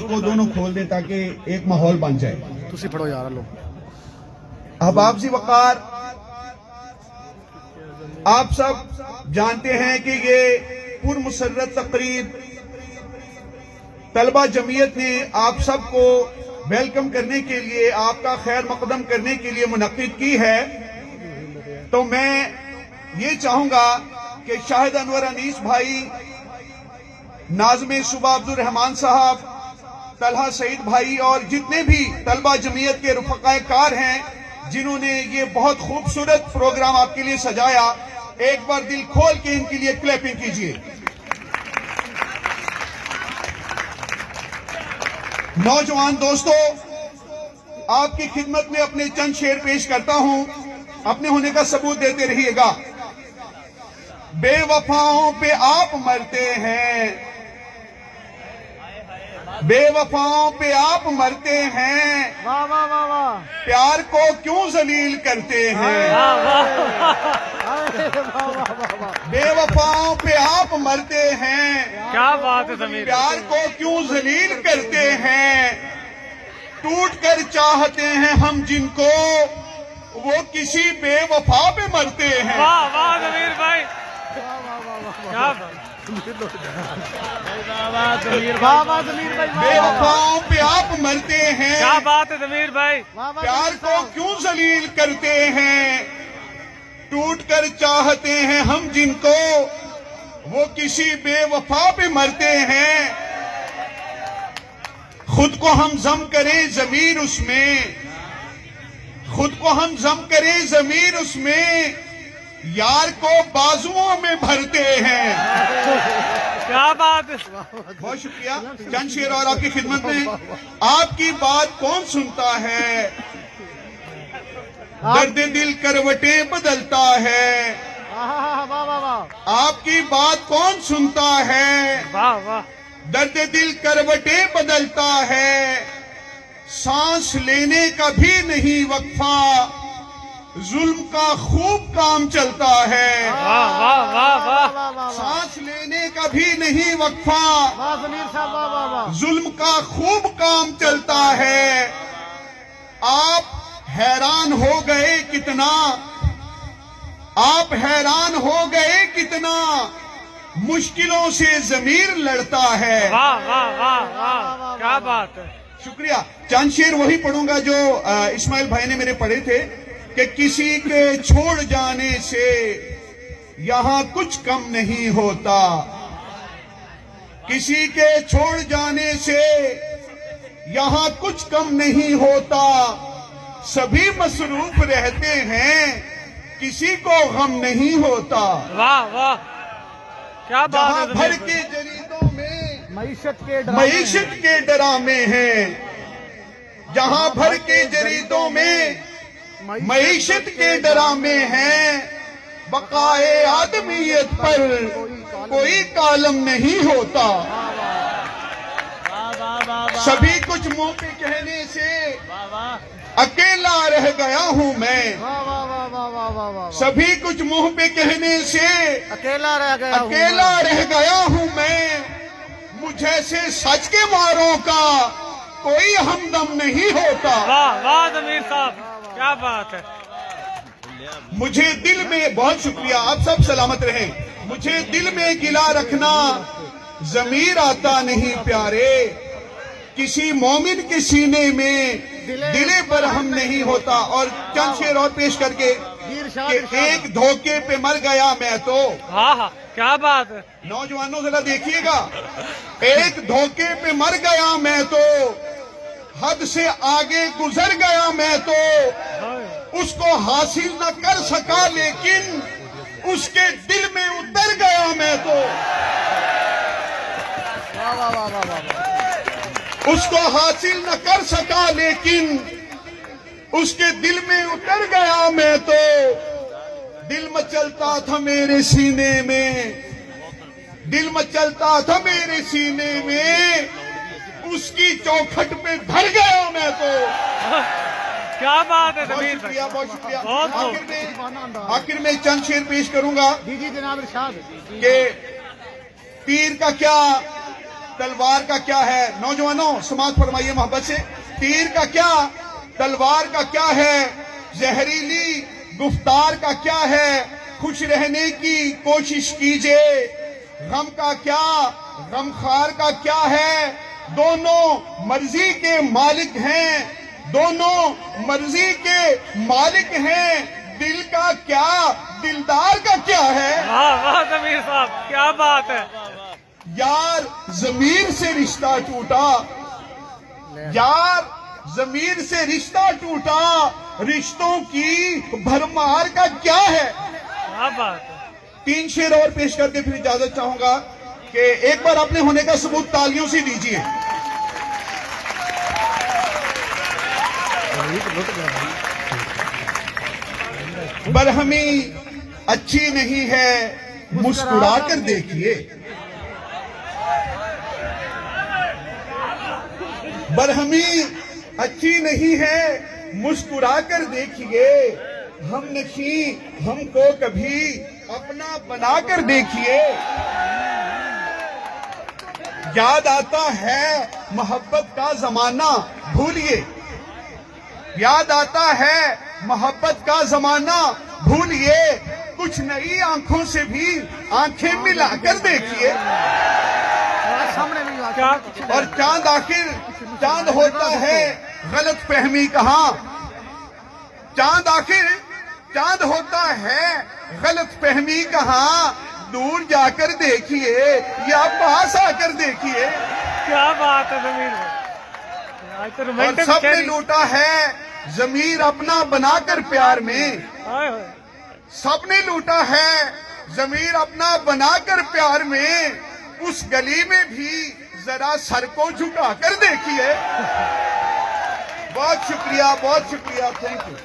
वो दोनों खोल दें ताकि एक माहौल बन जाए। तुसी फड़ो यार लो। अहबाब जी वकार, आप सब जानते हैं कि ये पुरमसर्रत तकरीब तलबा जमीयत ने आप सबको वेलकम करने के लिए, आपका खैर मकदम करने के लिए मुनक्किद की है। तो मैं ये चाहूंगा कि शाहिद अनवर अनीस भाई, नाज़िम सुबह अब्दुल रहमान साहब, तलहा सईद भाई और जितने भी तलबा जमीयत के रुफ़क़ाए कार हैं जिन्होंने ये बहुत खूबसूरत प्रोग्राम आपके लिए सजाया, एक बार दिल खोल के इनके लिए क्लैपिंग कीजिए। नौजवान दोस्तों, आपकी खिदमत में अपने चंद शेर पेश करता हूं, अपने होने का सबूत देते रहिएगा। बेवफाओं पे आप मरते हैं, बेवफाओं पे आप मरते हैं, वाह वाह वाह वाह। प्यार को क्यों जलील करते हैं। बेवफाओं पे आप मरते हैं, क्या बात है समीर। प्यार को क्यों जलील करते हैं। टूट कर चाहते हैं हम जिनको, वो किसी बेवफा पे मरते हैं। वाह वाह समीर भाई, क्या बेवफाओं पे आप मरते हैं, क्या बात है समीर भाई। प्यार को क्यों जलील करते हैं। टूट कर चाहते हैं हम जिनको, वो किसी बेवफा पे मरते हैं। खुद को हम जम करें जमीर उसमें, खुद को हम जम करें जमीर उसमें, यार को बाजुओं में भरते हैं। क्या बात है। बहुत शुक्रिया। चंद शेर और आपकी खिदमत में। आपकी बात कौन सुनता है, दर्द दिल करवटें बदलता है। आपकी बात कौन सुनता है, वाह वाह। दर्द दिल करवटें बदलता है। सांस लेने का भी नहीं वक्फा, जुल्म का खूब काम चलता है। वाह वाह वाह वाह। सांस लेने का भी नहीं वक्फा, जुल्म का खूब काम चलता है। आप हैरान हो गए कितना, आप हैरान हो गए कितना, मुश्किलों से जमीर लड़ता है। वाह वाह वाह वाह, क्या बात है। शुक्रिया। चंद शेर वही पढ़ूंगा जो इस्माइल भाई ने मेरे पढ़े थे कि किसी के छोड़ जाने से यहां कुछ कम नहीं होता, किसी के छोड़ जाने से यहां कुछ कम नहीं होता। सभी मसरूफ रहते हैं, किसी को गम नहीं होता। वाह वाह, क्या बात है। भर के जरीदों में मईशत के डरामे हैं, जहां भर के जरीदों में मईशत के डरामे हैं। बकाए आदमियत पर कोई कालम नहीं होता। सभी कुछ मुंह पे कहने से अकेला रह गया हूं मैं। सभी कुछ मुंह पे कहने से अकेला रह गया हूं मैं। मुझे से सच के मारों का कोई हमदम नहीं होता। वाह वाह समीर साहब, क्या बात है। मुझे दिल में, बहुत शुक्रिया, आप सब सलामत रहें। मुझे दिल में गिला रखना जमीर आता नहीं प्यारे, किसी मोमिन के सीने में दिले पर हम नहीं होता। और चंद शेर और पेश करके कि एक धोखे पे मर गया मैं तो। हाँ हाँ, क्या बात है। नौजवानों जरा देखिएगा, एक धोखे पे मर गया मैं तो, हद से आगे गुजर गया मैं तो। उसको हासिल न कर सका लेकिन उसके दिल में उतर गया मैं तो। उसको हासिल न कर सका लेकिन उसके दिल में उतर गया मैं तो। दिल मचलता था मेरे सीने में, दिल मचलता था मेरे सीने में, उसकी चौखट पे धर गया मैं तो। क्या बात है बहुत समीर भाई। शुक्रिया, बहुत शुक्रिया। बहुत आखिर में चंद शेर पेश करूंगा जी जनाब इरशाद। कि तीर का क्या तलवार का क्या है? नौजवानों समाज फरमाइए मोहब्बत से, तीर का क्या, तलवार का क्या है? जहरीली गुफ्तार का क्या है? खुश रहने की कोशिश कीजिए। गम का क्या, गमखार का क्या है? दोनों मर्जी के मालिक हैं, दोनों मर्जी के मालिक हैं। दिल का क्या, दिलदार का क्या है? वाह वाह जमीर साहब, क्या बात है। यार जमीर से रिश्ता टूटा, यार जमीर से रिश्ता टूटा, रिश्तों की भरमार का क्या है? क्या बात है। 3 शेर और पेश करके फिर इजाजत चाहूंगा कि एक बार अपने होने का सबूत तालियों से दीजिए। बरहमी अच्छी नहीं है, मुस्कुरा कर देखिए। बरहमी अच्छी नहीं है, मुस्कुरा कर देखिए। हम नशी हमको कभी अपना बना कर देखिए। याद आता है मोहब्बत का जमाना, भूलिए। याद आता है मोहब्बत का जमाना, भूलिए। कुछ नई आंखों से भी आंखें मिलाकर देखिए। सामने भी बात। क्या और चांद आखिर चांद होता है, गलत फहमी कहां? चांद आखिर चांद होता है, गलत फहमी कहां? दूर जाकर देखिए या पास आकर देखिए। क्या बात है जमीर भाई, आज तो और रोमांटिक सबने शेरी। लूटा है जमीर अपना बनाकर प्यार में। हाय हाय। सबने लूटा है जमीर अपना बनाकर प्यार में। उस गली में भी जरा सर को झुका कर देखिए। बहुत शुक्रिया, थैंक यू।